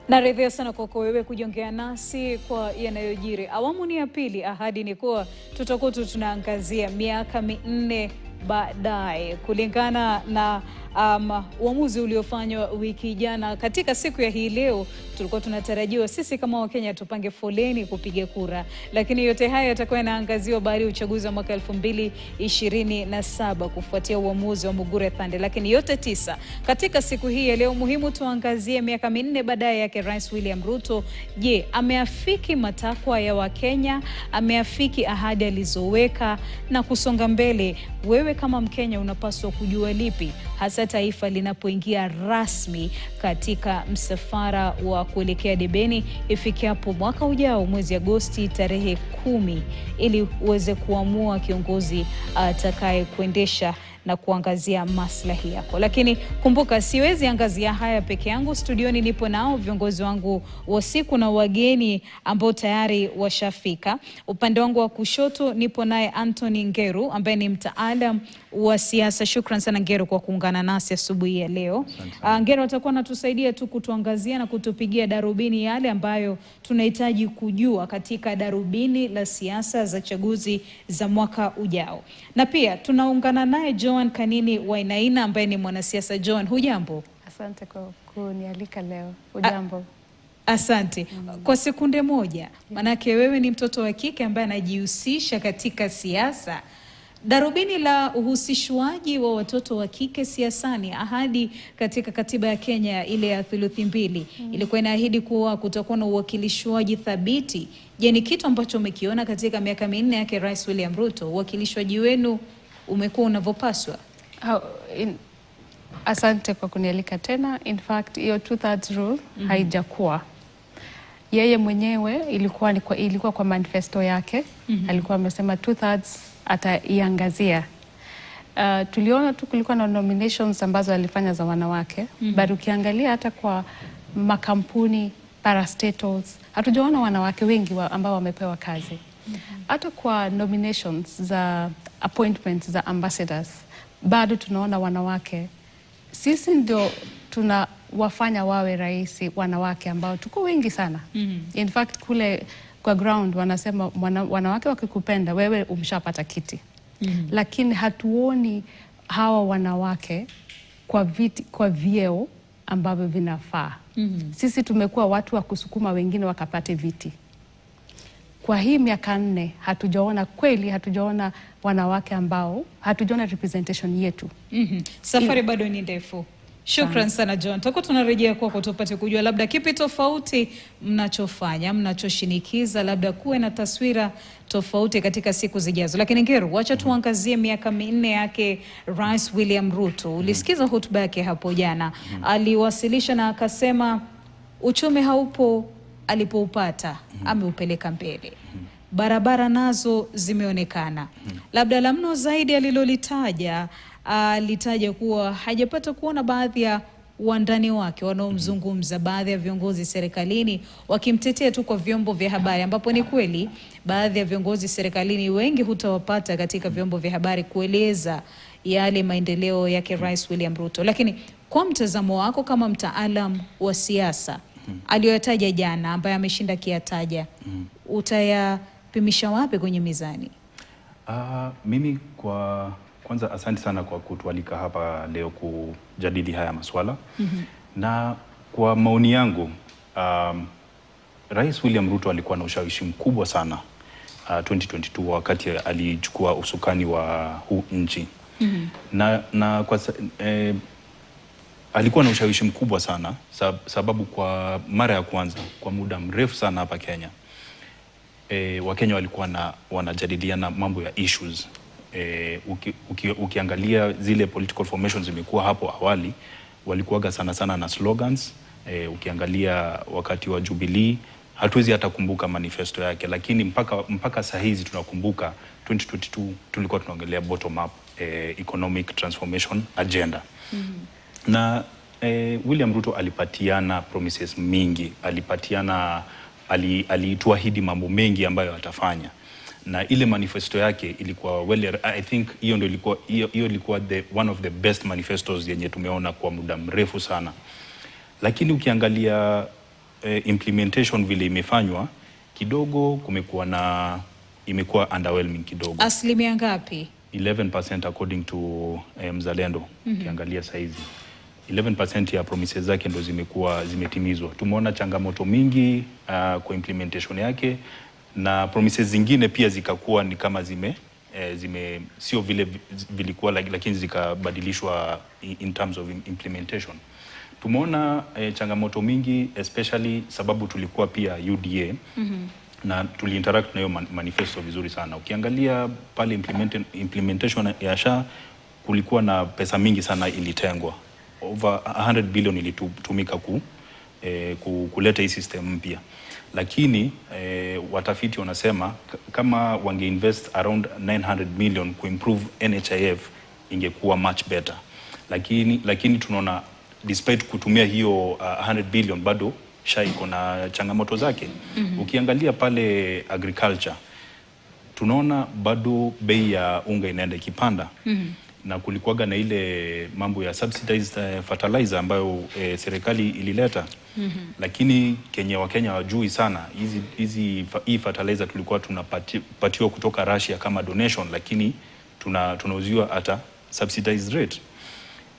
Naridhia sana kwa wewe kujiongea nasi kwa yanayojiri. Awamu ni ya pili, ahadi ni kuwa tutakuwa tunaangazia miaka 4 baadaye kulingana na uamuzi uliofanywa wiki jana. Katika siku ya hii leo tulikuwa tunatarajiwa sisi kama Wakenya tupange foleni kupiga kura, lakini yote haya yatakuwa yanaangaziwa baada ya uchaguzi wa mwaka 2027 kufuatia uamuzi wa Mugure Thande. Lakini yote tisa katika siku hii ya leo muhimu tuangazie miaka 4 baadaye yake Rais William Ruto. Je, ameafiki matakwa ya Wakenya? Ameafiki ahadi alizoweka na kusonga mbele? Wewe kama Mkenya unapaswa kujua lipi hasa taifa linapoingia rasmi katika msafara wa kuelekea debeni ifikiapo mwaka ujao mwezi Agosti tarehe 10, ili uweze kuamua kiongozi atakaye kuendesha na kuangazia maslahi yako. Lakini kumbuka, siwezi angazia haya peke yangu. Studioni nipo nao viongozi wangu wa siku na wageni ambao tayari washafika. Upande wangu wa kushoto nipo naye Anthony Ngeru ambaye ni mtaalam wa siasa. Shukran sana Ngeru kwa kuungana nasi asubuhi ya leo. Ngeru atakuwa anatusaidia tu kutuangazia na kutupigia darubini yale ambayo tunahitaji kujua katika darubini la siasa za chaguzi za mwaka ujao. Na pia tunaungana naye Joan Kanini Wainaina ambaye ni mwanasiasa. Joan, hujambo? Asante kwa kunialika leo. Hujambo? Asante. Kwa sekunde moja, manake wewe ni mtoto wa kike ambaye anajihusisha katika siasa. Darubini la uhusishwaji wa watoto wa kike siasani, ahadi katika katiba ya Kenya ile ya 2/3 ilikuwa inaahidi kuwa kutakuwa na uwakilishwaji thabiti. Je, ni kitu ambacho umekiona katika miaka 4 yake Rais William Ruto? Uwakilishwaji wenu umekuwa unavyopaswa? Asante kwa kunialika tena. In fact, hiyo 2/3 rule haijakuwa. Yeye mwenyewe ilikuwa kwa manifesto yake. Alikuwa amesema 2/3 ataiangazia. Tuliona tu kulikuwa na nominations ambazo alifanya za wanawake. But ukiangalia hata kwa makampuni, parastatals, hatujaona wanawake wengi ambao wamepewa kazi. Hata kwa nominations za appointments za ambassadors, bado tunaona wanawake. Sisi ndio tunawafanya wawe rais wanawake ambao tuko wengi sana. In fact, kule kwa ground wanasema wanawake wakikupenda wewe umeshapata kiti. Lakini hatuoni hawa wanawake kwa vyeo ambavyo vinafaa. Sisi tumekuwa watu wa kusukuma wengine wakapate viti. Kwa hii miaka 4 hatujaona wanawake ambao hatujaona representation yetu. Safari bado ni ndefu. Shukran sana John. Tutakuwa tunarejea kwako tupate kujua labda kipi tofauti mnachofanya, mnachoshinikiza labda kuwe na taswira tofauti katika siku zijazo. Lakini Ngeru, wacha tuangazie miaka 4 yake Rais William Ruto. Ulisikiza hotuba yake hapo jana. Aliwasilisha na akasema uchumi haupo alipoupata, ameupeleka mbele. Barabara nazo zimeonekana. Labda la mno zaidi alilolitaja, alitaja kuwa hajapata kuona baadhi ya wandani wake wanaomzungumza, baadhi ya viongozi serikalini wakimtetea tu kwa vyombo vya habari, ambapo ni kweli baadhi ya viongozi serikalini wengi hutawapata katika vyombo vya habari kueleza yale maendeleo yake Rais William Ruto. Lakini kwa mtazamo wako kama mtaalam wa siasa, aliyotaja jana ambaye ameshinda kiataja, utayapimisha wapi kwenye mizani? Mimi kwanza asante sana kwa kutualika hapa leo kujadili haya maswala. Na kwa maoni yangu, Rais William Ruto alikuwa na ushawishi mkubwa sana 2022 wakati alichukua usukani wa huu nchi. Na alikuwa na ushawishi mkubwa sana sababu kwa mara ya kwanza kwa muda mrefu sana hapa Kenya, Wakenya walikuwa wanajadiliana mambo ya issues. Ukiangalia zile political formations zimekuwa hapo awali, walikuwaga sana na slogans. Ukiangalia wakati wa Jubilee, hatuwezi hata kumbuka manifesto yake, lakini mpaka saa hizi tunakumbuka 2022 tulikuwa tunaongelea bottom up economic transformation agenda. Na William Ruto alipatiana promises mingi, alituahidi mambo mengi ambayo atafanya. Na ile manifesto yake ilikuwa I think hiyo ilikuwa one of the best manifestos yenye tumeona kwa muda mrefu sana. Lakini ukiangalia implementation vile imefanywa kidogo imekuwa underwhelming kidogo. Asilimia ngapi? 11% according to Mzalendo. Ukiangalia saizi 11% ya promises zake ndo zimetimizwa. Tumeona changamoto mingi kwa implementation yake, na promises zingine pia zikakuwa ni kama sio vile vilikuwa, lakini zikabadilishwa in terms of implementation. Tumeona changamoto mingi, especially sababu tulikuwa pia UDA na tuliinteract na hiyo manifesto vizuri sana. Ukiangalia pale implementation ya SHA kulikuwa na pesa mingi sana ilitengwa. Over 100 billion ilitumika kuleta hii system mpya. Lakini watafiti wanasema kama wangeinvest around 900 million kuimprove NHIF ingekuwa much better. Lakini tunaona despite kutumia hiyo 100 billion bado SHA iko na changamoto zake. Ukiangalia pale agriculture tunaona bado bei ya unga inaenda ikipanda. Na kulikuwaga na ile mambo ya subsidized fertilizer ambayo serikali ilileta. Lakini Wakenya wajui sana hii fertilizer tulikuwa tunapatiwa kutoka Russia kama donation, lakini tunauziwa hata subsidized rate.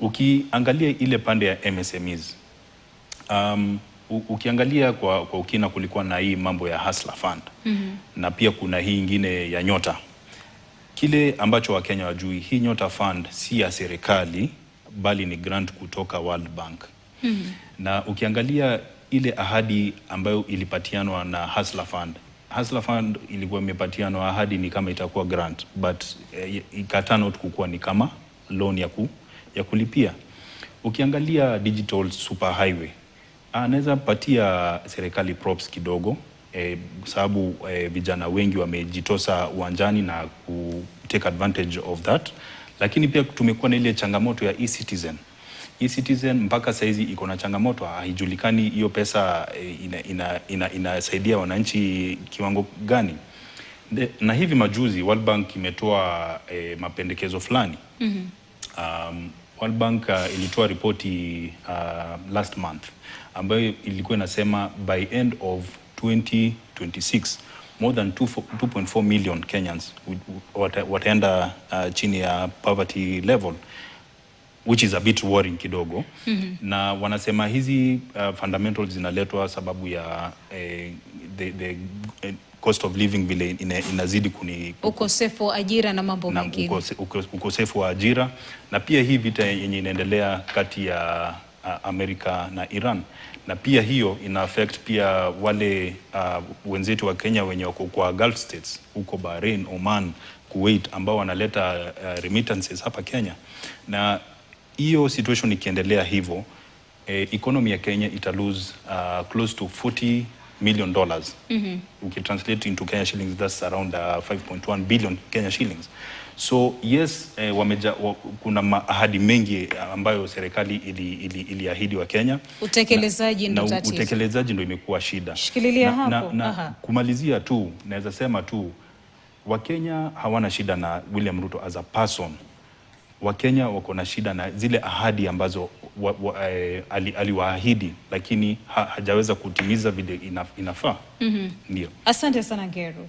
Ukiangalia ile pande ya MSMEs, ukiangalia kwa ukina kulikuwa na hii mambo ya Hustler Fund. Na pia kuna hii ingine ya Nyota. Kile ambacho Wakenya wajui, hii Nyota Fund si ya serikali bali ni grant kutoka World Bank. Na ukiangalia ile ahadi ambayo ilipatianwa na Hustler Fund ilikuwa imepatianwa ahadi ni kama itakuwa grant, but ikatana kukuwa ni kama loan ya kulipia. Ukiangalia digital super highway, anaweza patia serikali props kidogo, sababu vijana wengi wamejitosa uwanjani na take advantage of that. Lakini pia tumekuwa na ile changamoto ya e-Citizen mpaka saizi iko na changamoto, haijulikani hiyo pesa inasaidia wananchi kiwango gani. Na hivi majuzi World Bank imetoa mapendekezo fulani. World Bank ilitoa ripoti last month ambayo ilikuwa inasema by end of 2026 more than 2.4 million Kenyans wataenda chini ya poverty level, which is a bit worrying kidogo. Na wanasema hizi fundamentals zinaletwa sababu ya the cost of living vile inazidi ukosefu wa ajira na mambo mengine. Ukosefu wa ajira, na pia hii vita yenye inaendelea kati ya Amerika na Iran, na pia hiyo ina affect pia wale wenzetu wa Kenya wenye wako kwa Gulf states huko Bahrain, Oman, Kuwait ambao wanaleta remittances hapa Kenya. Na hiyo situation ikiendelea hivyo, economy ya Kenya ita lose close to $40 million. Ukitranslate into Kenya shillings, that's around 5.1 billion Kenya shillings. So yes, kuna ahadi mengi ambayo serikali iliahidi wa Kenya. Utekelezaji ndio tatizo. Utekelezaji ndio imekuwa shida. Shikililia hapo. Kumalizia tu, naweza sema tu Wakenya hawana shida na William Ruto as a person. Wakenya wako na shida na zile ahadi ambazo aliwaahidi, lakini hajaweza kutimiza vile inafaa. Ndio. Asante sana Ngeru.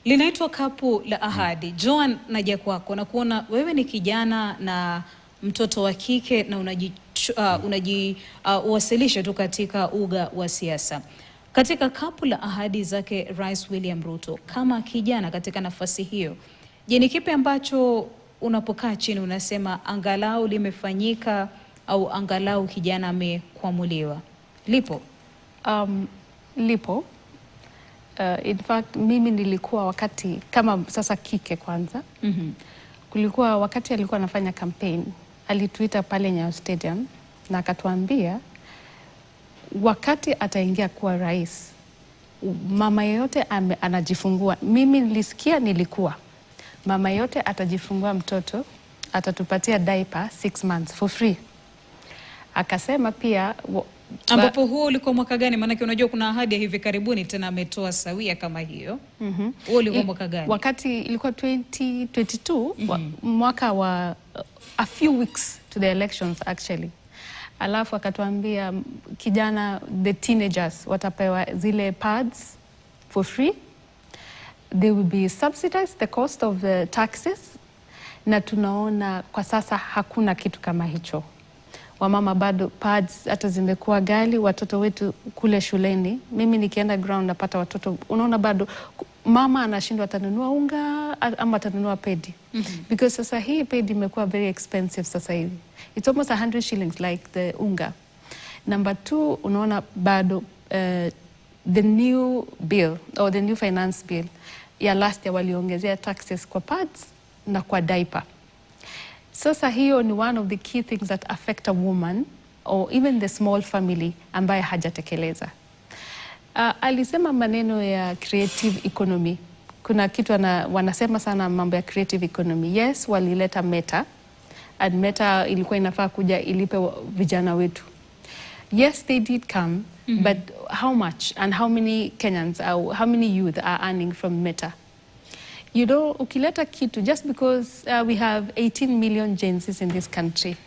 Linaitwa kapu la ahadi. Joan, naja kwako na kuona wewe ni kijana na mtoto wa kike na unajiwasilisha tu katika uga wa siasa. Katika kapu la ahadi zake Rais William Ruto, kama kijana katika nafasi hiyo, je, ni kipi ambacho unapokaa chini unasema angalau limefanyika au angalau kijana amekwamuliwa? Lipo? Lipo. In fact, mimi nilikuwa wakati kama sasa kike kwanza. Kulikuwa wakati alikuwa anafanya campaign, alituita pale Nyayo Stadium na akatuambia wakati ataingia kuwa rais, mama yeyote anajifungua. Mimi nilikuwa mama yote atajifungua mtoto, atatupatia diaper 6 months for free. Akasema pia ambapo huo ulikuwa mwaka gani? Maana unajua kuna ahadi ya hivi karibuni tena ametoa sawia kama hiyo. Huo ulikuwa mwaka gani? Wakati ilikuwa 2022, mwaka wa a few weeks to the elections actually. alafu akatuambia kijana, the teenagers watapewa zile pads for free. They will be subsidized the cost of the taxes, na tunaona kwa sasa hakuna kitu kama hicho. Wamama bado pads hata zimekuwa ghali, watoto wetu kule shuleni. Mimi nikienda ground napata watoto, unaona bado mama anashindwa atanunua unga ama atanunua pedi. Because sasa hii pedi imekuwa very expensive sasa hivi. It's almost 100 shillings like the unga. Number 2, unaona bado the new bill or the new finance bill ya last year waliongezea taxes kwa pads na kwa diaper. Sasa hiyo ni one of the key things that affect a woman or even the small family ambaye hajatekeleza. Alisema maneno ya creative economy. Kuna kitu wanasema sana mambo ya creative economy. Yes, walileta Meta. And Meta ilikuwa inafaa kuja ilipe vijana wetu. Yes, they did come, but how much and how many Kenyans or how many youth are earning from Meta? You know, ukileta kitu, just because we have 18 million Gen Zs in this country,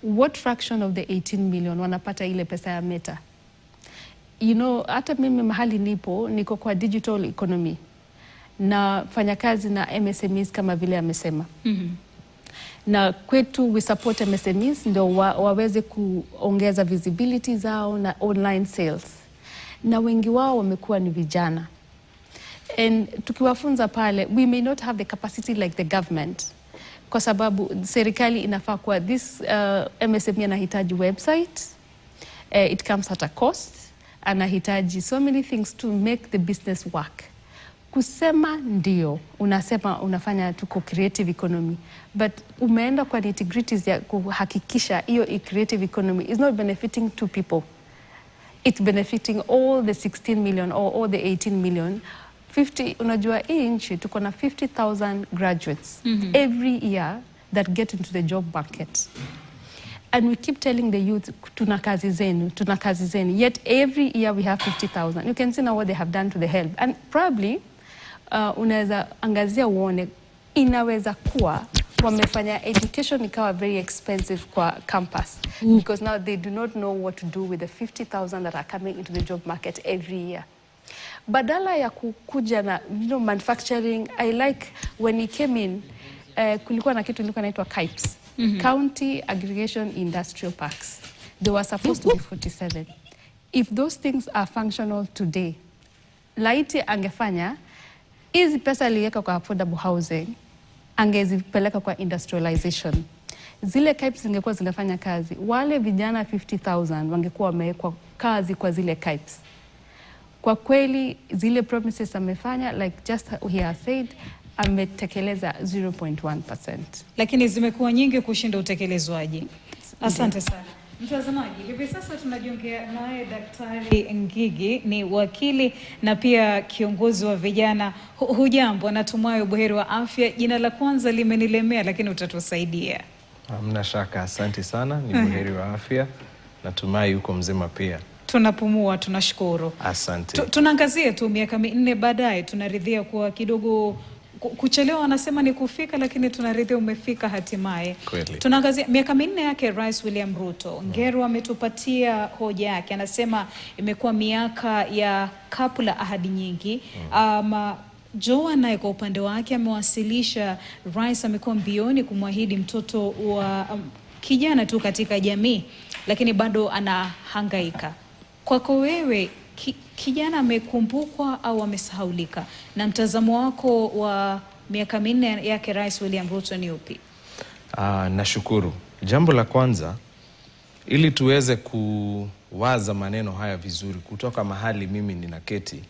what fraction of the 18 million wanapata ile pesa ya Meta? You know, hata mimi mahali niko kwa digital economy na fanya kazi na MSMEs kama vile amesema. Na kwetu we support MSMEs ndio waweze kuongeza visibility zao na online sales. Na wengi wao wamekuwa ni vijana. And tukiwafunza pale, we may not have the capacity like the government. Kwa sababu serikali inafaa kwa this MSME anahitaji website, it comes at a cost, anahitaji so many things to make the business work. Kusema ndio, unasema unafanya tuko creative economy, but umeenda kwa nitty-gritties ya kuhakikisha hiyo creative economy is not benefiting two people. It's benefiting all the 16 million or all the 18 million. 50, unajua hii nchi tuko na 50,000 graduates every year that get into the job market. And we keep telling the youth, tuna kazi zenu. Yet every year we have 50,000. You can see now what they have done to the help. And probably, unaweza angazia uone, inaweza kuwa wamefanya education ikawa very expensive kwa campus. Because now they do not know what to do with the 50,000 that are coming into the job market every year. Badala ya kukuja na manufacturing, I like when he came in, kulikuwa na kitu ilikuwa inaitwa KAIPS. County Aggregation Industrial Parks. They were supposed to be 47. If those things are functional today, laiti angefanya, hizi pesa aliweka kwa affordable housing, angezipeleka kwa industrialization. Zile KAIPS zingekuwa zinafanya kazi. Wale vijana 50,000 wangekuwa wamewekwa kazi kwa zile KAIPS. Kwa kweli, zile promises amefanya, like just he has said, ametekeleza 0.1%. Lakini zimekuwa nyingi kushinda utekelezwaji. Asante sana. Mtazamaji, hivi sasa tunajiongea naye Daktari Ngigi, ni wakili na pia kiongozi wa vijana. Hujambo, natumai buheri wa afya. Jina la kwanza limenilemea lakini utatusaidia. Hamna shaka, asante sana, ni buheri wa afya. Natumai uko mzima pia. Tunapumua, tunashukuru. Asante. Tunaangazia tu miaka 4 baadaye, tunaridhia kwa kidogo kuchelewa, wanasema ni kufika, lakini tunaridhia umefika hatimaye. Kweli. Tunaangazia miaka 4 yake Rais William Ruto. Ngeru ametupatia hoja yake, anasema imekuwa miaka ya kapu la ahadi nyingi. Joa naye kwa upande wake amewasilisha, Rais amekuwa mbioni kumwahidi mtoto wa kijana tu katika jamii, lakini bado anahangaika. Kwako wewe, kijana amekumbukwa au amesahaulika? Na mtazamo wako wa miaka 4 yake Rais William Ruto ni upi? Nashukuru. Jambo la kwanza, ili tuweze kuwaza maneno haya vizuri kutoka mahali mimi ninaketi,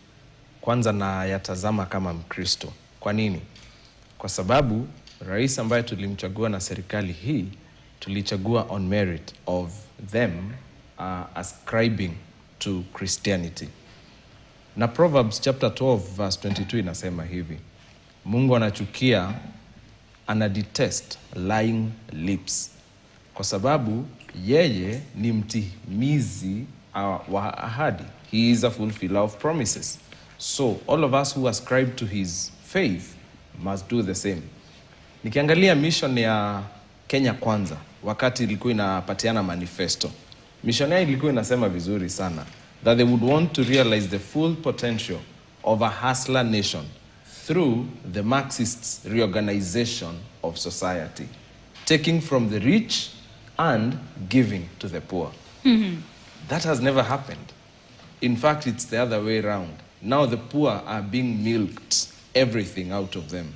kwanza na yatazama kama Mkristo. Kwa nini? Kwa sababu rais ambaye tulimchagua na serikali hii, tulichagua on merit of them ascribing to Christianity. Na Proverbs chapter 12 verse 22 inasema hivi: Mungu anachukia, anadetest lying lips, kwa sababu yeye ni mtimizi wa ahadi. He is a fulfiller of promises. So all of us who ascribe to his faith must do the same. Nikiangalia mission ya Kenya Kwanza wakati ilikuwa inapatiana manifesto, mission yao ilikuwa inasema vizuri sana that they would want to realize the full potential of a hustler nation through the Marxist reorganization of society, taking from the rich and giving to the poor. That has never happened. In fact, it's the other way around. Now the poor are being milked everything out of them.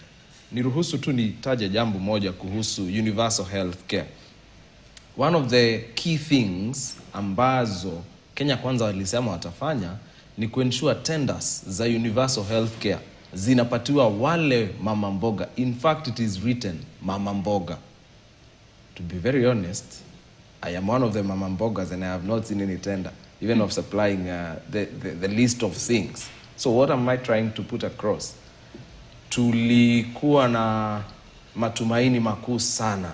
Niruhusu tu nitaje jambo moja kuhusu universal health care. One of the key things ambazo Kenya Kwanza walisema watafanya ni kuensure tenders za universal health care zinapatiwa wale mama mboga. In fact, it is written mama mboga. To be very honest, I am one of the mama mbogas and I have not seen any tender, even of supplying the list of things. So what am I trying to put across? Tulikuwa na matumaini makuu sana.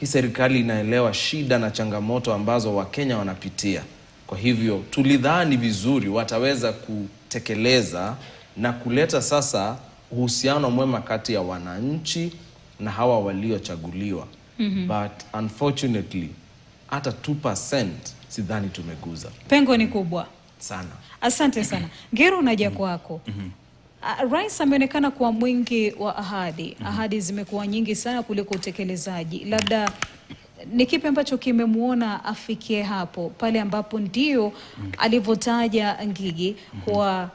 Hii serikali inaelewa shida na changamoto ambazo Wakenya wanapitia. Kwa hivyo tulidhani vizuri wataweza kutekeleza na kuleta sasa uhusiano mwema kati ya wananchi na hawa waliochaguliwa. But unfortunately hata 2% sidhani tumeguza. Pengo ni kubwa Sana. Asante sana. Ngero, unaja kwako. Rais ameonekana kuwa mwingi wa ahadi. Ahadi zimekuwa nyingi sana kuliko utekelezaji. Labda ni kipi ambacho kimemuona afikie hapo pale ambapo ndio alivyotaja Ngigi kwa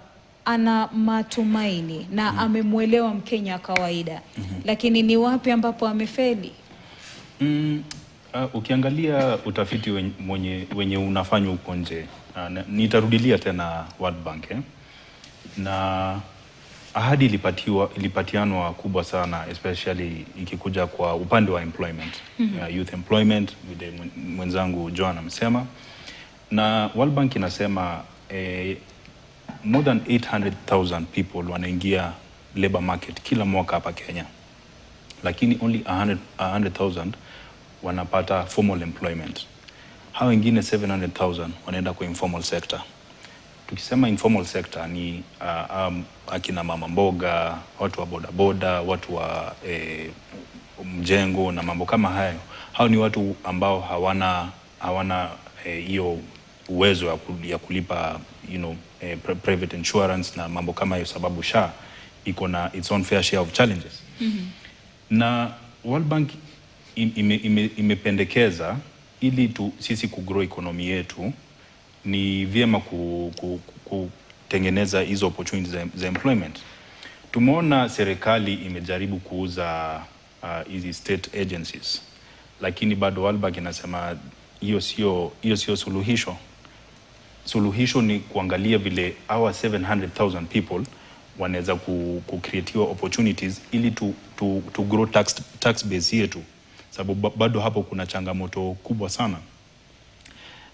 ana matumaini na amemwelewa Mkenya kawaida, lakini ni wapi ambapo amefeli? Ukiangalia utafiti wenye unafanywa huko nje, nitarudilia tena World Bank na ahadi ilipatianwa kubwa sana, especially ikikuja kwa upande wa employment, youth employment, vile mwenzangu Joan amesema, na World Bank inasema more than 800,000 people wanaingia labor market kila mwaka hapa Kenya, lakini only 100,000 wanapata formal employment. Hao wengine 700,000 wanaenda kwa informal sector. Tukisema informal sector ni akina mama mboga, watu wa bodaboda, watu wa mjengo na mambo kama hayo. Hao ni watu ambao hawana hiyo uwezo ya kulipa private insurance na mambo kama hiyo, sababu SHA iko na its own fair share of challenges. Na World Bank imependekeza ili sisi kugrow economy yetu ni vyema kutengeneza hizo opportunities za employment. Tumeona serikali imejaribu kuuza hizi state agencies, lakini bado World Bank inasema hiyo sio suluhisho. Suluhisho ni kuangalia vile our 700,000 people wanaweza create opportunities ili to grow tax base yetu, sababu bado hapo kuna changamoto kubwa sana.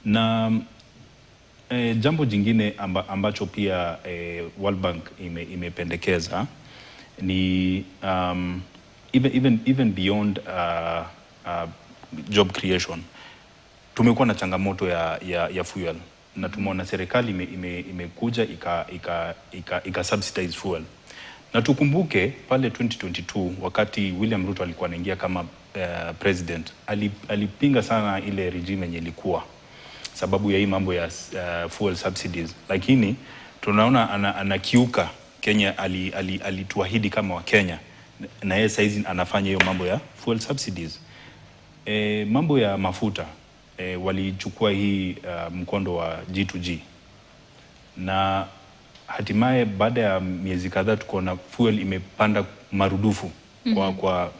Na jambo jingine ambacho pia World Bank imependekeza ni even beyond job creation, tumekuwa na changamoto ya fuel, na tumeona serikali imekuja ika subsidize fuel. Na tukumbuke pale 2022 wakati William Ruto alikuwa anaingia kama president, alipinga sana ile regime yenye ilikuwa sababu ya hii mambo ya fuel subsidies, lakini tunaona anakiuka Kenya. Alituahidi kama wa Kenya, na yeye saizi anafanya hiyo mambo ya fuel subsidies. Mambo ya mafuta, walichukua hii mkondo wa G2G, na hatimaye baada ya miezi kadhaa tukaona fuel imepanda marudufu kwa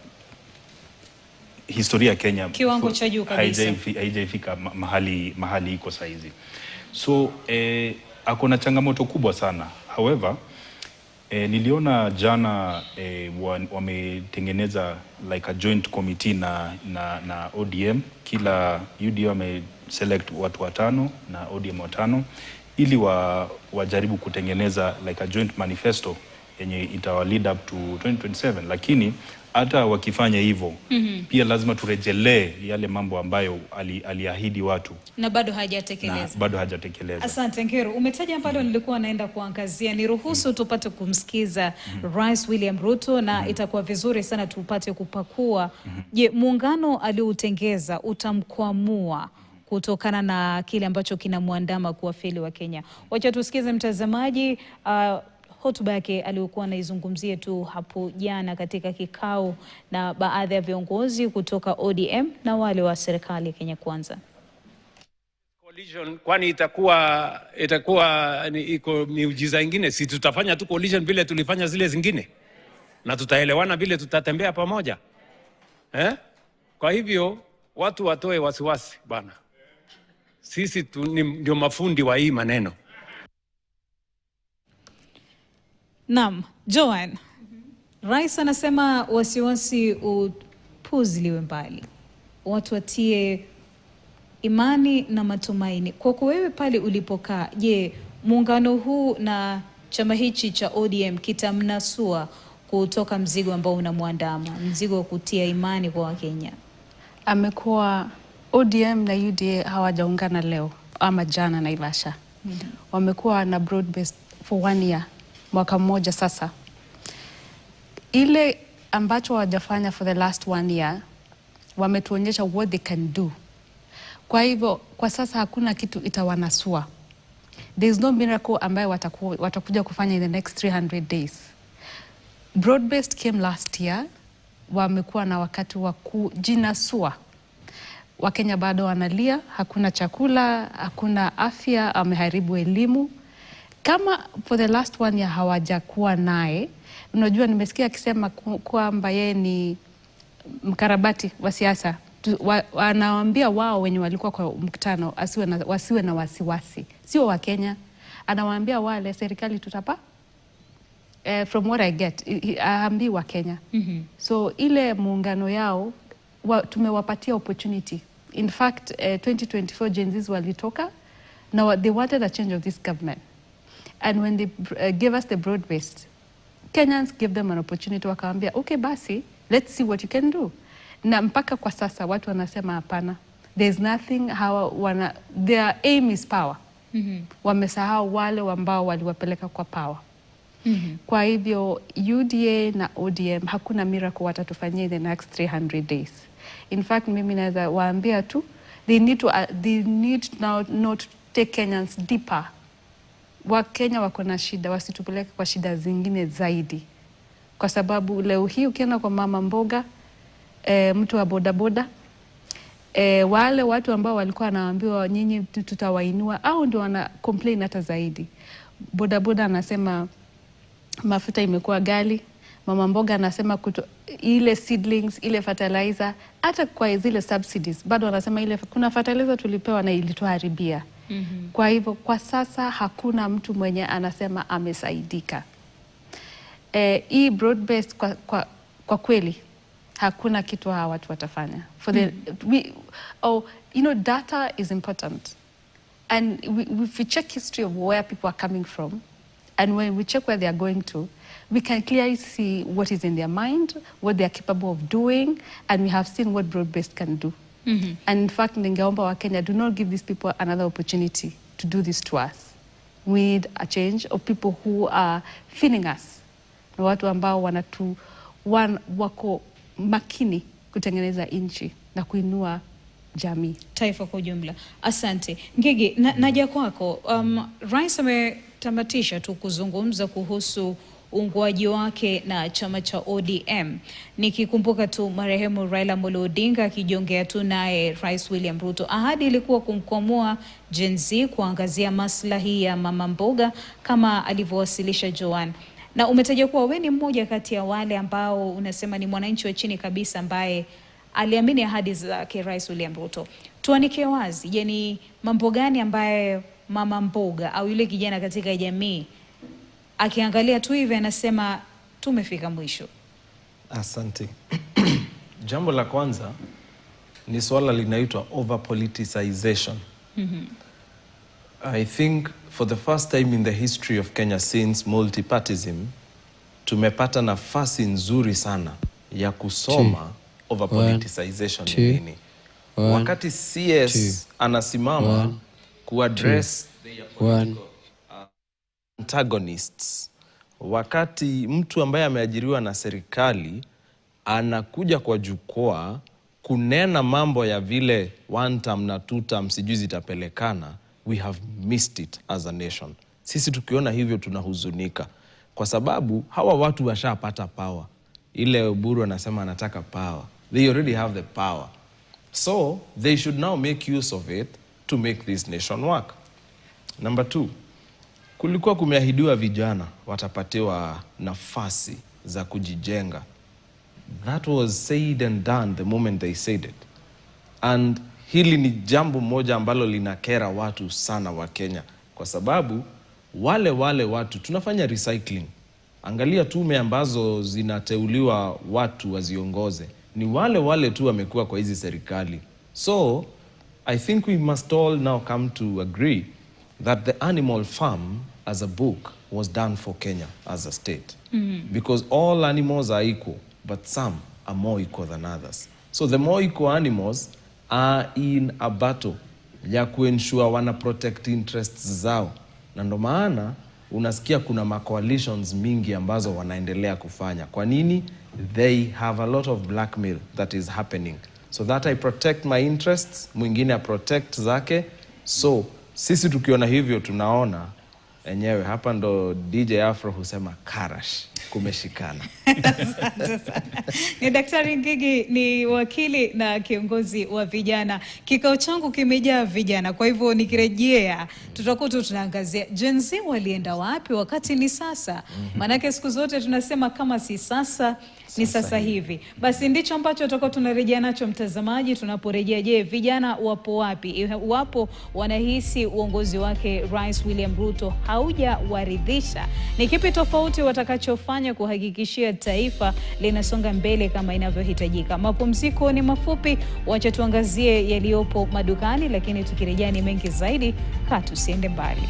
historia ya Kenya, kiwango cha juu kabisa, haijafika mahali iko saizi. So akona changamoto kubwa sana. However, niliona jana wametengeneza like a joint committee na ODM. Kila UDA wameselect watu 5 na ODM 5 ili wajaribu kutengeneza like a joint manifesto yenye itawa lead up to 2027, lakini hata wakifanya hivyo pia lazima turejelee yale mambo ambayo aliahidi watu na bado hajatekeleza. Asante Ngiru, umetaja ambalo nilikuwa naenda kuangazia. Niruhusu tupate kumsikiza Rais William Ruto na itakuwa vizuri sana tupate kupakua. Je, muungano aliutengeza utamkwamua kutokana na kile ambacho kinamwandama kuwafeli wa Kenya? Wacha tusikize mtazamaji hotuba yake aliyokuwa anaizungumzia tu hapo jana katika kikao na baadhi ya viongozi kutoka ODM na wale wa serikali Kenya Kwanza. Coalition, kwani itakuwa iko miujiza ingine? Si tutafanya tu coalition vile tulifanya zile zingine na tutaelewana vile tutatembea pamoja Kwa hivyo watu watoe wasiwasi bana, sisi ndio mafundi wa hii maneno. Naam, Joan. Rais anasema wasiwasi upuziliwe mbali, watu watie imani na matumaini. Kwa wewe pale ulipokaa, je, muungano huu na chama hichi cha ODM kitamnasua kutoka mzigo ambao unamwandama, mzigo wa kutia imani kwa Wakenya? Amekuwa ODM na UDA hawajaungana leo ama jana Naivasha. Wamekuwa na broad based for 1 year, mwaka mmoja sasa. Ile ambacho wajafanya for the last 1 year, wametuonyesha what they can do. Kwa hivyo, kwa sasa hakuna kitu itawanasua. There is no miracle ambayo watakuja kufanya in the next 300 days. Broad-based came last year, wamekuwa na wakati wa kujinasua. Wakenya bado wanalia, hakuna chakula, hakuna afya, ameharibu elimu. Kama for the last 1 year hawajakuwa naye, unajua nimesikia akisema kwamba yeye ni mkarabati wa siasa. Anawaambia wao wenye walikuwa kwa mkutano wasiwe na wasiwasi. Sio wa Kenya. Anawaambia wale serikali tutapa. From what I get, aambi wa Kenya. So ile muungano yao tumewapatia opportunity. In fact, 2024 Gen Zs walitoka. Now they wanted a change of this government. And when they gave us the broad-based, Kenyans gave them an opportunity, wakaambia, okay basi, let's see what you can do. Na mpaka kwa sasa watu wanasema hapana. There's nothing, their aim is power. Wamesahau wale ambao waliwapeleka kwa power. Kwa hivyo UDA na ODM hakuna miracle watatufanyia in the next 300 days. In fact, mimi naweza waambia tu, they need now not take Kenyans deeper. Wakenya wako na shida, wasitupeleke kwa shida zingine zaidi. Kwa sababu leo hii ukienda kwa mama mboga, mtu wa bodaboda, wale watu ambao walikuwa wanaambiwa nyinyi tutawainua, au ndio wana complain hata zaidi. Bodaboda anasema mafuta imekuwa ghali, mama mboga anasema ile seedlings, ile fertilizer, hata kwa zile subsidies bado wanasema ile kuna fertilizer tulipewa na ilituharibia. Kwa hivyo kwa sasa hakuna mtu mwenye anasema amesaidika. Hii broad based kwa kweli hakuna kitu hawa watu watafanya. For the data is important. And if we check history of where people are coming from, and when we check where they are going to, we can clearly see what is in their mind, what they are capable of doing, and we have seen what broad-based can do. And in fact, ningeomba wa Kenya, do not give these people another opportunity to do this to us. We need a change of people who are feeling us. Na watu ambao wako makini kutengeneza nchi na kuinua jamii. Taifa kwa ujumla. Asante. Ngigi, naja kwako. Rais ametamatisha tu kuzungumza kuhusu uungwaji wake na chama cha ODM. Nikikumbuka tu marehemu Raila Amolo Odinga akijiongea tu naye Rais William Ruto. Ahadi ilikuwa kumkwamua Gen Z, kuangazia maslahi ya mama mboga kama alivyowasilisha Joan. Na umetaja kuwa wewe ni mmoja kati ya wale ambao unasema ni mwananchi wa chini kabisa ambaye aliamini ahadi zake Rais William Ruto. Tuanike wazi, je, ni mambo gani ambaye mama mboga au yule kijana katika jamii akiangalia tu hivi anasema tumefika mwisho? Asante. Jambo la kwanza ni swala linaitwa over politicization. I think for the first time in the history of Kenya since multipartyism, tumepata nafasi nzuri sana ya kusoma over politicization ni nini. Wakati CS anasimama kuaddress antagonists, wakati mtu ambaye ameajiriwa na serikali anakuja kwa jukwaa kunena mambo ya vile one term na two term sijui zitapelekana, we have missed it as a nation. Sisi tukiona hivyo tunahuzunika, kwa sababu hawa watu washapata power. Ile Oburu anasema anataka power, they already have the power, so they should now make use of it to make this nation work. Number 2, kulikuwa kumeahidiwa vijana watapatiwa nafasi za kujijenga. That was said and done the moment they said it. And hili ni jambo moja ambalo linakera watu sana wa Kenya, kwa sababu wale watu tunafanya recycling. Angalia tume ambazo zinateuliwa watu waziongoze, ni wale tu wamekuwa kwa hizi serikali. So I think we must all now come to agree that the Animal Farm as a book was done for Kenya as a state. Because all animals are equal, but some are more equal than others. So the more equal animals are in a battle ya kuensure wana protect interests zao. Na ndo maana unasikia kuna ma-coalitions mingi ambazo wanaendelea kufanya. Kwa nini? They have a lot of blackmail that is happening. So that I protect my interests, mwingine a protect zake. So sisi tukiona hivyo tunaona enyewe hapa ndo DJ Afro husema karash, kumeshikana. Ni Daktari Ngigi ni wakili na kiongozi wa vijana. Kikao changu kimejaa vijana, kwa hivyo nikirejea tutakuwa tunaangazia Gen Z walienda wapi wakati ni sasa. Manake siku zote tunasema kama si sasa ni sasa hivi. Basi ndicho ambacho tutakuwa tunarejea nacho mtazamaji tunaporejea. Je, vijana wapo wapi? Wapo wanahisi uongozi wake Rais William Ruto haujawaridhisha. Ni kipi tofauti watakachofanya kuhakikishia taifa linasonga mbele kama inavyohitajika? Mapumziko ni mafupi, wacha tuangazie yaliyopo madukani, lakini tukirejea ni mengi zaidi. Tusiende mbali.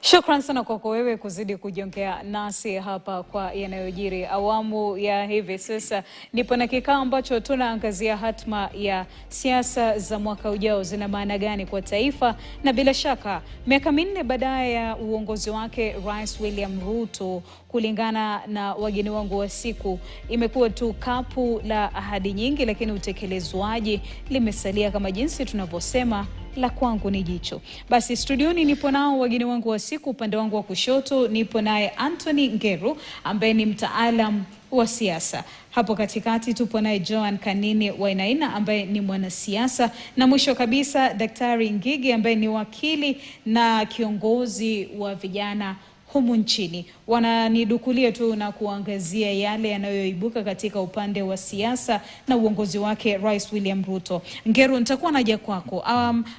Shukran sana kwako wewe kuzidi kujiongea nasi hapa kwa yanayojiri awamu ya hivi sasa. Nipo na kikao ambacho tunaangazia hatma ya siasa za mwaka ujao zina maana gani kwa taifa, na bila shaka miaka 4 baadaye ya uongozi wake Rais William Ruto, kulingana na wageni wangu wa siku, imekuwa tu kapu la ahadi nyingi, lakini utekelezwaji limesalia kama jinsi tunavyosema la kwangu ni jicho. Basi studioni nipo nao wageni wangu wa siku. Upande wangu wa kushoto nipo naye Anthony Ngeru ambaye ni mtaalam wa siasa. Hapo katikati tupo naye Joan Kanini Wainaina ambaye ni mwanasiasa, na mwisho kabisa Daktari Ngigi ambaye ni wakili na kiongozi wa vijana humu nchini. Wananidukulia tu na kuangazia yale yanayoibuka katika upande wa siasa na uongozi wake Rais William Ruto. Ngeru, nitakuwa naja kwako.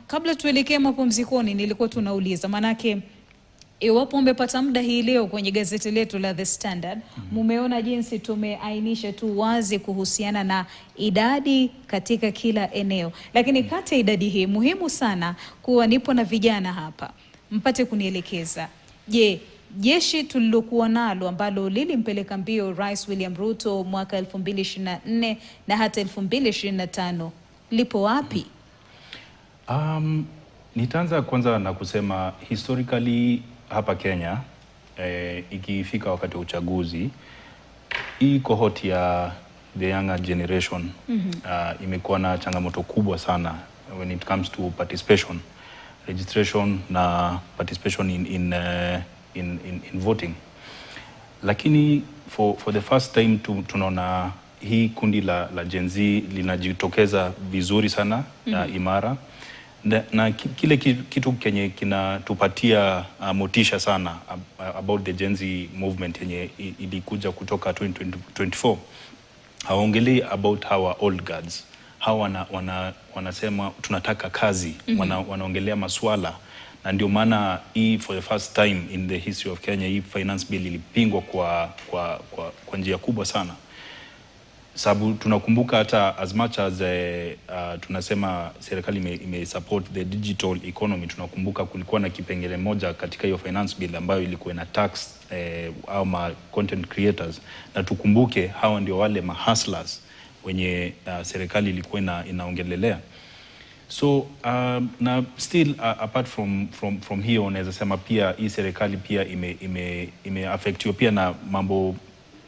Kabla tuelekee mapumzikoni, nilikuwa tunauliza manake iwapo umepata muda hii leo kwenye gazeti letu la The Standard, mumeona jinsi tumeainisha tu wazi kuhusiana na idadi katika kila eneo. Lakini kati ya idadi hii muhimu sana kuwa nipo na vijana hapa, mpate kunielekeza. Je, jeshi tulilokuwa nalo ambalo lilimpeleka mbio Rais William Ruto mwaka 2024 na hata 2025 lipo wapi? Nitaanza kwanza na kusema historically hapa Kenya, ikifika wakati wa uchaguzi, hii cohort ya the younger generation imekuwa na changamoto kubwa sana when it comes to participation, registration na participation in voting. Lakini for the first time tunaona hii kundi la Gen Z linajitokeza vizuri sana, imara. Na kile kitu kenye kinatupatia motisha sana about the Gen Z movement yenye ilikuja kutoka 2024. Hawaongelei about our old guards. Hawa wanasema tunataka kazi. Wanaongelea maswala na ndio maana hii for the first time in the history of Kenya hii finance bill ilipingwa kwa njia kubwa sana, sababu tunakumbuka hata as much as tunasema serikali ime support the digital economy, tunakumbuka kulikuwa na kipengele moja katika hiyo finance bill ambayo ilikuwa na tax au ma content creators, na tukumbuke hawa ndio wale mahustlers wenye serikali ilikuwa inaongelelea. So na still apart from hiyo, unaweza sema pia hii serikali pia ime affectiwa pia na mambo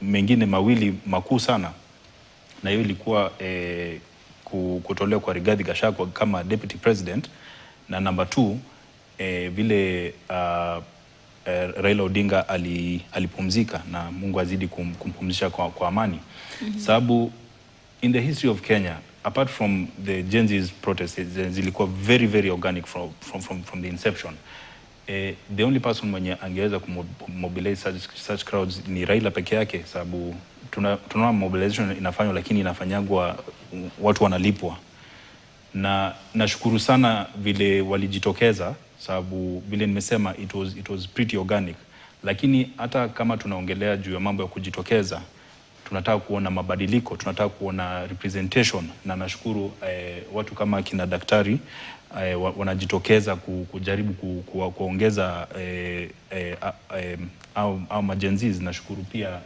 mengine mawili makuu sana, na hiyo ilikuwa kutolewa kwa Rigathi Gachagua kama deputy president, na number 2 vile Raila Odinga alipumzika, na Mungu azidi kumpumzisha kwa amani. Sababu in the history of Kenya, apart from the Gen Z's protests, zilikuwa very very organic from the inception. The only person mwenye angeweza kumobilize such crowds ni Raila peke yake, sababu tunaona mobilization inafanywa, lakini inafanyagwa watu wanalipwa. Na nashukuru sana vile walijitokeza, sababu vile nimesema it was pretty organic. Lakini hata kama tunaongelea juu ya mambo ya kujitokeza, tunataka kuona mabadiliko, tunataka kuona representation, na nashukuru watu kama kina daktari wanajitokeza kujaribu kuongeza au majenzis. Nashukuru pia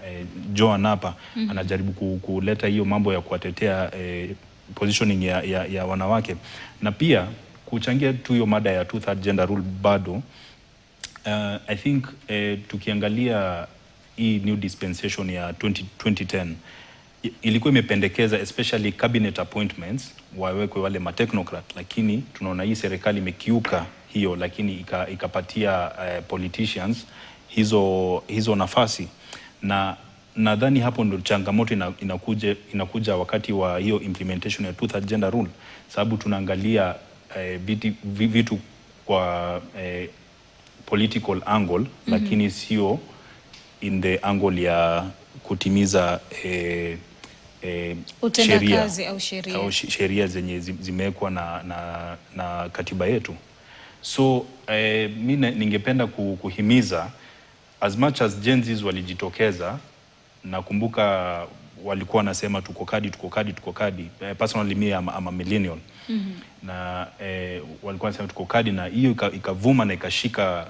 Joan hapa anajaribu kuleta hiyo mambo ya kuwatetea positioning ya wanawake, na pia kuchangia tu hiyo mada ya 2/3 gender rule. Bado I think tukiangalia hii new dispensation ya 2010 ilikuwa imependekeza especially cabinet appointments wawekwe wale matechnocrat, lakini tunaona hii serikali imekiuka hiyo, lakini ikapatia politicians hizo nafasi, na nadhani hapo ndio changamoto inakuja wakati wa hiyo implementation ya 2/3 gender rule, sababu tunaangalia vitu kwa political angle, lakini sio in the angle ya kutimiza utendakazi au sheria zenye zimewekwa na katiba yetu. So mimi ningependa kuhimiza as much as Gen Zs walijitokeza, nakumbuka walikuwa wanasema tuko kadi. Personally me I'm a millennial. Na walikuwa wanasema tuko kadi, na hiyo ikavuma na ikashika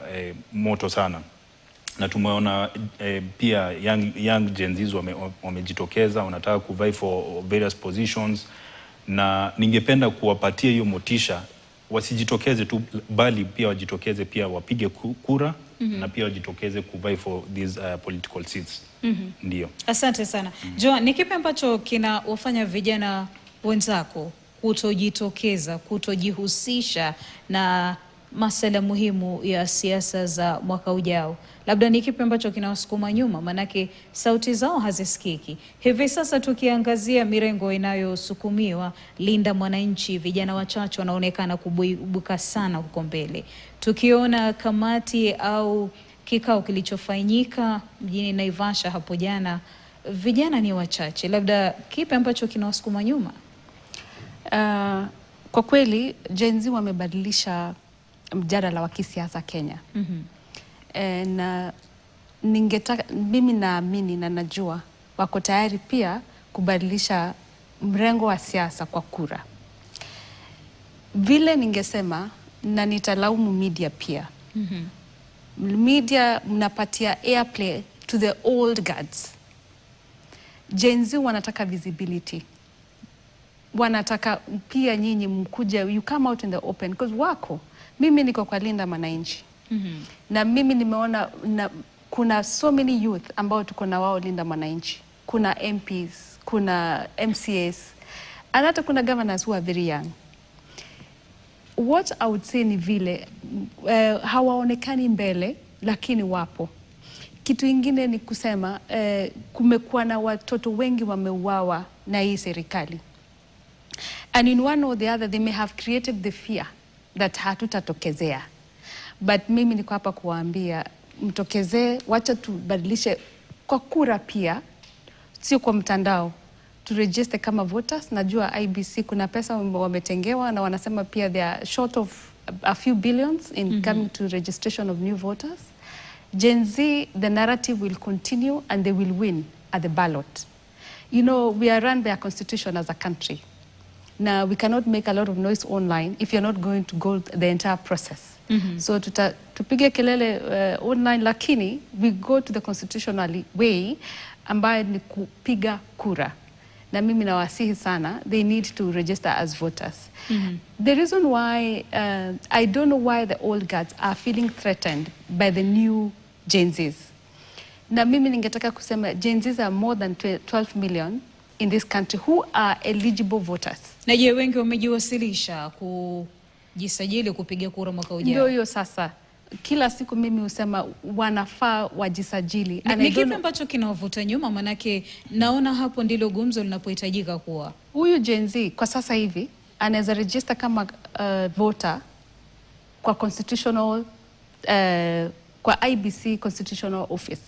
moto sana. Na tumeona pia young Gen Zs wamejitokeza, wanataka kuvai for various positions, na ningependa kuwapatia hiyo motisha, wasijitokeze tu bali pia wajitokeze, pia wapige kura, na pia wajitokeze kuvai for these political seats. Ndio. Asante sana. Joan, ni kipi ambacho kinawafanya vijana wenzako kutojitokeza, kutojihusisha na masuala muhimu ya siasa za mwaka ujao? Labda ni kipi ambacho kinawasukuma nyuma? Manake sauti zao hazisikiki. Hivi sasa tukiangazia mirengo inayosukumiwa, Linda Mwananchi, vijana wachache wanaonekana kubuka sana huko mbele. Tukiona kamati au kikao kilichofanyika mjini Naivasha hapo jana, vijana ni wachache. Labda kipi ambacho kinawasukuma nyuma? Kwa kweli Gen Z wamebadilisha mjadala wa kisiasa Kenya. Na mimi naamini na najua wako tayari pia kubadilisha mrengo wa siasa kwa kura. Vile ningesema, na nitalaumu media pia. Media mnapatia airplay to the old guards. Gen Z wanataka visibility. Wanataka pia nyinyi mkuje, you come out in the open, because mimi niko kwa Linda Mwananchi. Na mimi nimeona kuna so many youth ambao tuko na wao Linda Mwananchi. Kuna MPs, kuna MCAs, and hata kuna governors who are very young. What I would say ni vile hawaonekani mbele, lakini wapo. Kitu ingine ni kusema kumekuwa na watoto wengi wameuawa na hii serikali. And in one or the other they may have created the fear that hatutatokezea. But mimi niko hapa kuwaambia mtokezee, wacha tubadilishe kwa kura pia, sio kwa mtandao. To register kama voters. Najua IBC kuna pesa wametengewa, na wanasema pia they are short of a few billions in coming to registration of new voters. Gen Z, the narrative will continue and they will win at the ballot. You know, we are run by a constitution as a country. Now, we cannot make a lot of noise online if you're not going to go the entire process. So tupige kelele online, lakini we go to the constitutional way ambayo ni kupiga kura. Na mimi nawasihi sana, they need to register as voters. The reason why, I don't know why the old guards are feeling threatened by the new Gen Zs. Na mimi ningetaka kusema Gen Zs are more than 12 million in this country who are eligible voters. Na je, wengi wamejiwasilisha kujisajili kupiga kura mwaka ujao? Ndio hiyo sasa. Kila siku mimi husema wanafaa wajisajili. Ni kipi ambacho kinawavuta nyuma? Manake naona hapo ndilo gumzo linapohitajika kuwa. Huyu Gen Z kwa sasa hivi anaweza register kama voter kwa constitutional kwa IBC constitutional office.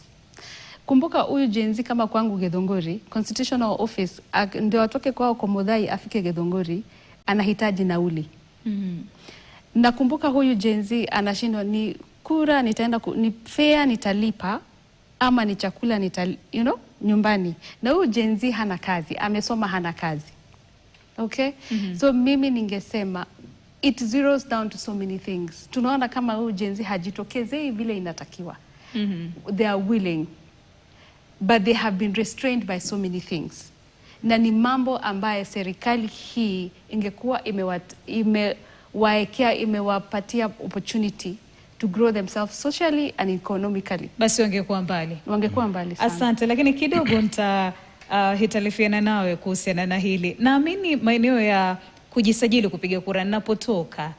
Kumbuka huyu Gen Z kama kwangu Githunguri, constitutional office ndio atoke kwao kwa Muthai afike Githunguri, anahitaji nauli. Nakumbuka huyu Gen Z anashindwa ni kura nitaenda ni fare nitalipa ama ni chakula nyumbani. Na huyu Gen Z hana kazi, amesoma hana kazi. Okay? So mimi ningesema it zeroes down to so many things. Tunaona kama huyu Gen Z hajitokezei vile inatakiwa. They are willing, but they have been restrained by so many things. Na ni mambo ambaye serikali hii ingekuwa imewapatia opportunity to grow themselves socially and economically. Basi wangekuwa mbali. Wangekuwa mbali sana. Asante, lakini kidogo hitalifiana nawe kuhusiana na hili. Naamini maeneo ya kujisajili kupiga kura ninapotoka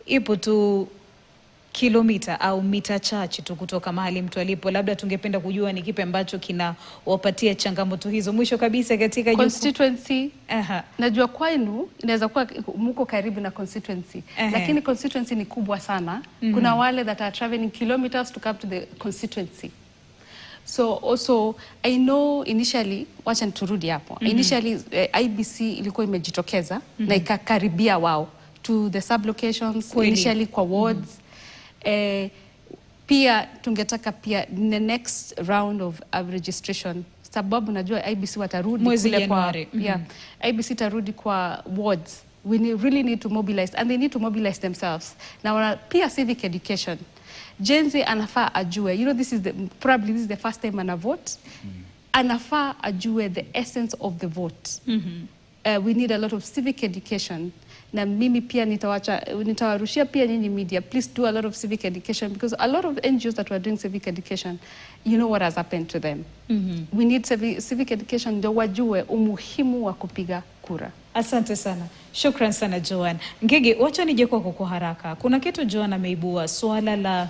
ipo tu kilomita au mita chache tu kutoka mahali mtu alipo. Labda tungependa kujua ni kipi ambacho kinawapatia changamoto hizo. Mwisho kabisa katika constituency, najua kwenu inaweza kuwa mko karibu na constituency, lakini constituency ni kubwa sana. Kuna wale that are traveling kilometers to come to the constituency. So also I know initially, wacha turudi hapo. Initially IBC ilikuwa imejitokeza na ikakaribia wao to the sub locations, initially kwa wards. Pia tungetaka pia the next round of registration, sababu najua IBC watarudi kule kwa IBC tarudi kwa wards. We really need to mobilize, and they need to mobilize themselves. Now pia civic education, Gen Z anafaa ajue, you know, this is the first time ana vote. Anafaa ajue the essence of the vote. We need a lot of civic education. Na mimi pia nitawarushia pia nyinyi media, please do a lot of civic education, because a lot of NGOs that were doing civic education, you know what has happened to them. We need civic education ndio wajue umuhimu wa kupiga kura. Asante sana. Shukran sana Joan. Ngigi, wacha nije kwako kwa haraka. Kuna kitu Joan ameibua, swala la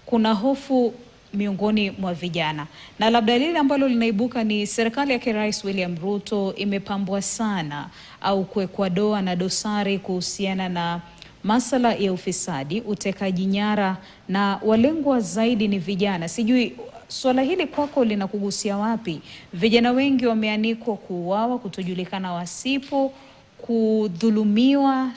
kuna hofu miongoni mwa vijana. Na labda lile ambalo linaibuka ni serikali ya Rais William Ruto imepambwa sana au kuwekwa doa na dosari kuhusiana na masala ya ufisadi, utekaji nyara, na walengwa zaidi ni vijana. Sijui swala hili kwako linakugusia wapi? Vijana wengi wameanikwa kuuawa, kutojulikana wasipo, kudhulumiwa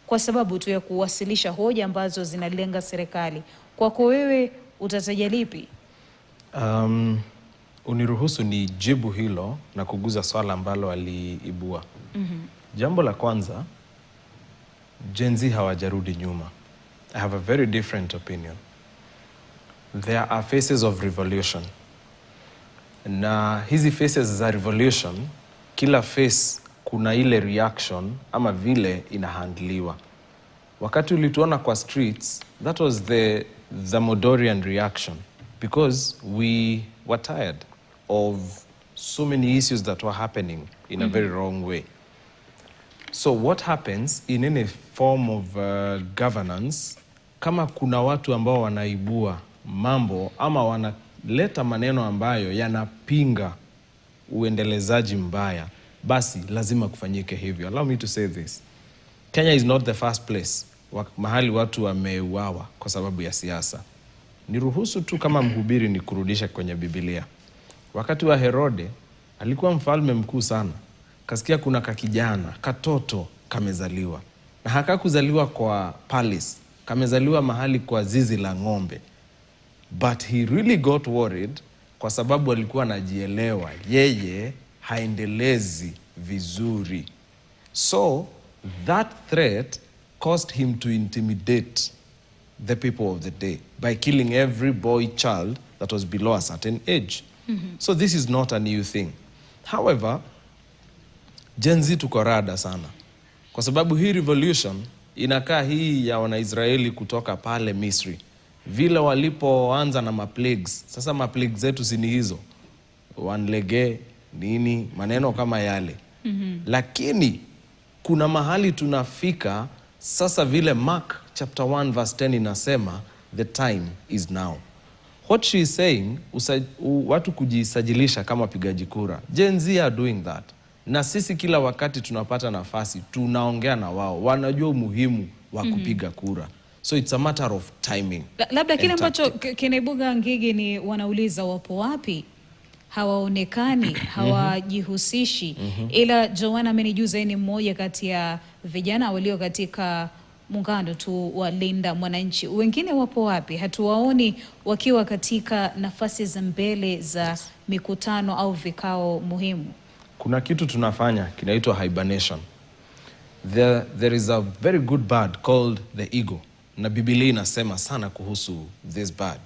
kwa sababu tu ya kuwasilisha hoja ambazo zinalenga serikali. Kwako wewe utataja lipi? Uniruhusu ni jibu hilo na kuguza swala ambalo aliibua. Jambo la kwanza, Gen Z hawajarudi nyuma. I have a very different opinion. There are phases of revolution. Na hizi phases za revolution, kila phase kuna ile reaction ama vile inahandliwa. Wakati ulituona kwa streets, that was the Modorian reaction, because we were tired of so many issues that were happening in a very wrong way. So what happens in any form of governance, kama kuna watu ambao wanaibua mambo ama wanaleta maneno ambayo yanapinga uendelezaji mbaya, basi lazima kufanyike hivyo. Allow me to say this. Kenya is not the first place mahali watu wameuawa kwa sababu ya siasa. Niruhusu tu kama mhubiri ni kurudisha kwenye Biblia. Wakati wa Herode, alikuwa mfalme mkuu sana. Kasikia kuna kakijana, katoto kamezaliwa. Hakakuzaliwa kwa palace, kamezaliwa mahali kwa zizi la ng'ombe. But he really got worried kwa sababu alikuwa anajielewa yeye haendelezi vizuri. So that threat caused him to intimidate the people of the day by killing every boy child that was below a certain age. So this is not a new thing. However, Gen Z tuko rada sana, kwa sababu hii revolution inakaa hii ya Wanaisraeli kutoka pale Misri, vile walipoanza na maplagues. Sasa maplagues zetu si ni hizo, wanlege nini, maneno kama yale. Lakini kuna mahali tunafika sasa, vile Mark chapter 1 verse 10 inasema, the time is now. What she is saying, watu kujisajilisha kama pigaji kura. Gen Z are doing that. Na sisi kila wakati tunapata nafasi, tunaongea na wao, wanajua umuhimu wa kupiga kura. So it's a matter of timing. Labda kile ambacho kinaibuka Ngigi ni wanauliza wapo wapi? Hawaonekani, hawajihusishi. Ila Joanna amenijuza ni mmoja kati ya vijana walio katika muungano tu wa Linda Mwananchi. Wengine wapo wapi? Hatuwaoni wakiwa katika nafasi za mbele za mikutano au vikao muhimu. Kuna kitu tunafanya kinaitwa hibernation. There is a very good bird called the eagle. Na Biblia inasema sana kuhusu this bird.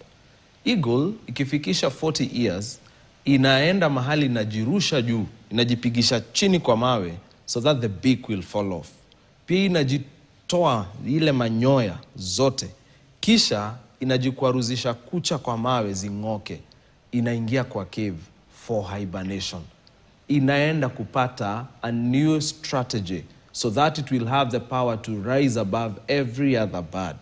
Eagle ikifikisha 40 years inaenda mahali, inajirusha juu, inajipigisha chini kwa mawe so that the beak will fall off. Pia inajitoa ile manyoya zote, kisha inajikwaruzisha kucha kwa mawe zing'oke, inaingia kwa cave for hibernation. Inaenda kupata a new strategy so that it will have the power to rise above every other bird.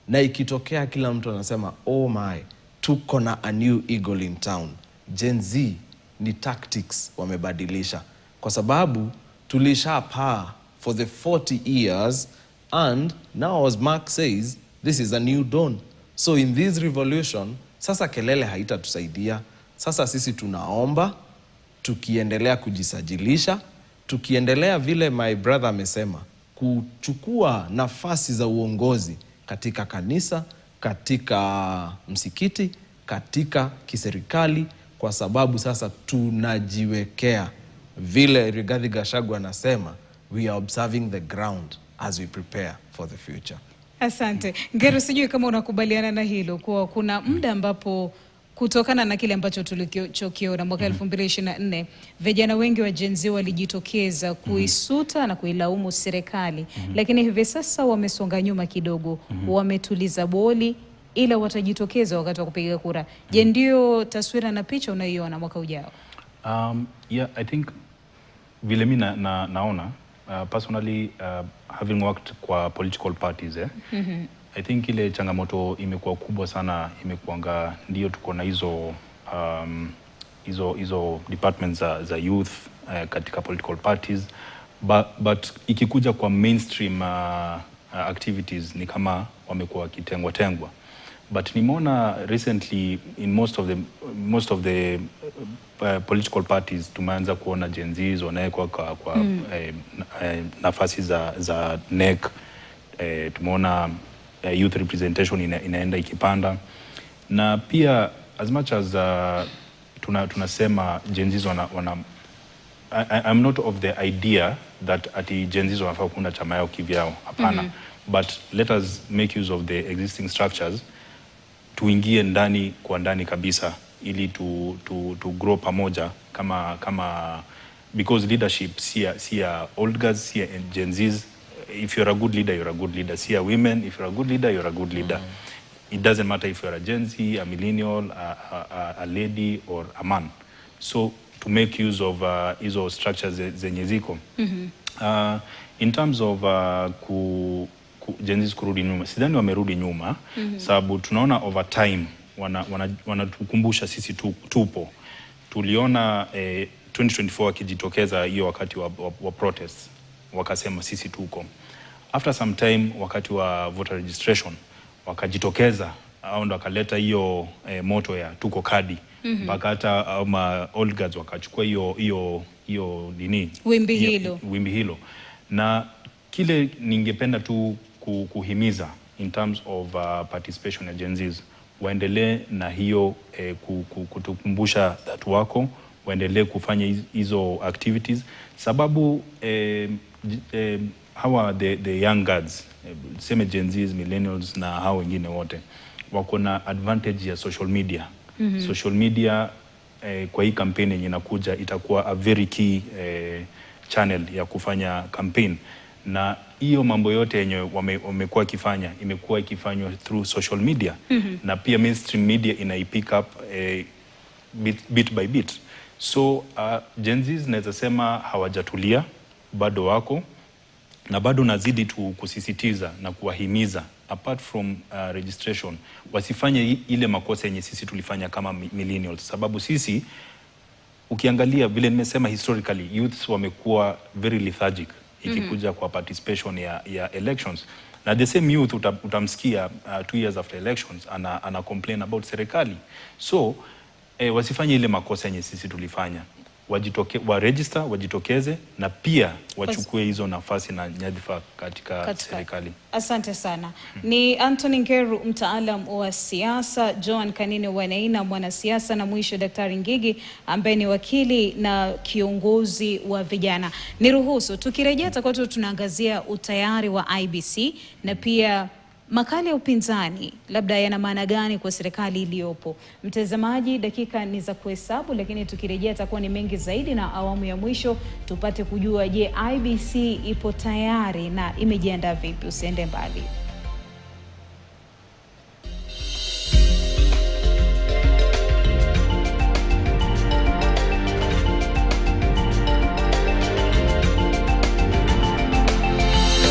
Na ikitokea kila mtu anasema, oh my, tuko na a new eagle in town. Gen Z ni tactics wamebadilisha, kwa sababu tulishapaa for the 40 years and now, as Mark says, this is a new dawn. So in this revolution, sasa kelele haitatusaidia. Sasa sisi tunaomba, tukiendelea kujisajilisha, tukiendelea vile my brother amesema, kuchukua nafasi za uongozi katika kanisa, katika msikiti, katika kiserikali, kwa sababu sasa tunajiwekea vile Rigathi Gachagua anasema, we are observing the ground as we prepare for the future. Asante. Ngero, sijui kama unakubaliana na hilo, kwa kuna muda ambapo kutokana na kile ambacho tulichokiona mwaka 2024, vijana wengi wa Gen Z walijitokeza kuisuta na kuilaumu serikali. Lakini hivi sasa wamesonga nyuma kidogo, wametuliza boli, ila watajitokeza wakati wa kupiga kura. Je, ndio taswira na picha unayoiona mwaka ujao? Yeah, I think vile mimi naona personally, having worked kwa political parties, I think ile changamoto imekuwa kubwa sana, imekuanga ndio tuko na hizo departments za youth katika political parties, but ikikuja kwa mainstream activities ni kama wamekuwa kitengwa. But nimeona recently in most of the political parties tumeanza kuona Gen Z wanawekwa kwa nafasi za NEC. Tumeona youth representation inaenda ikipanda, na pia as much as tunasema Gen Z I'm not of the idea that ati Gen Z wanafaa kuunda chama yao kivyao, hapana. But let us make use of the existing structures, tuingie ndani kwa ndani kabisa, ili to grow pamoja kama because leadership see old guys, see Gen Zs. If you're a good leader, you're a good leader. See a women, if you're a good leader, you're a good leader. It doesn't matter if you're a Gen Z, a millennial, a lady or a man. So to make use of hizo structures zenye ziko. In terms of Gen Z kurudi nyuma, sidhani wamerudi nyuma, sababu tunaona over time wanatukumbusha sisi tupo. Tuliona 2024 wakijitokeza hiyo wakati wa protests, wakasema sisi tuko. After some time, wakati wa voter registration, wakajitokeza au ndo wakaleta hiyo moto ya tuko kadi, mpaka hata old guards wakachukua hiyo nini, wimbi hilo. Na Kile ningependa tu kuhimiza in terms of participation ya Gen Zs, waendelee na hiyo kutukumbusha that wako, waendelee kufanya hizo activities, sababu hawa the young guards, seme Gen Zs, millennials na hao wengine wote wako na advantage ya social media. Social media kwa hii campaign yenye inakuja itakuwa a very key channel ya kufanya campaign, na hiyo mambo yote yenye wamekuwa ikifanya imekuwa ikifanywa through social media. Na pia mainstream media inaipick up bit by bit. So Gen Zs naweza sema hawajatulia, bado wako, na bado nazidi tu kusisitiza na kuwahimiza apart from registration wasifanye ile makosa yenye sisi tulifanya kama millennials, sababu sisi ukiangalia vile nimesema historically youths wamekuwa very lethargic ikikuja kwa participation ya elections, na the same youth utamsikia 2 years after elections ana complain about serikali. So wasifanye ile makosa yenye sisi tulifanya, waregister, wajitokeze na pia wachukue hizo nafasi na nyadhifa katika serikali. Asante sana. Ni Anthony Ngeru, mtaalam wa siasa, Joan Kanine Wanaina, mwanasiasa, na mwisho Daktari Ngigi ambaye ni wakili na kiongozi wa vijana. Niruhusu tukirejea tutakuwa tunaangazia utayari wa IEBC na pia makali ya upinzani labda yana maana gani kwa serikali iliyopo. Mtazamaji, dakika ni za kuhesabu, lakini tukirejea itakuwa ni mengi zaidi, na awamu ya mwisho tupate kujua, je, IEBC ipo tayari na imejiandaa vipi? Usiende mbali.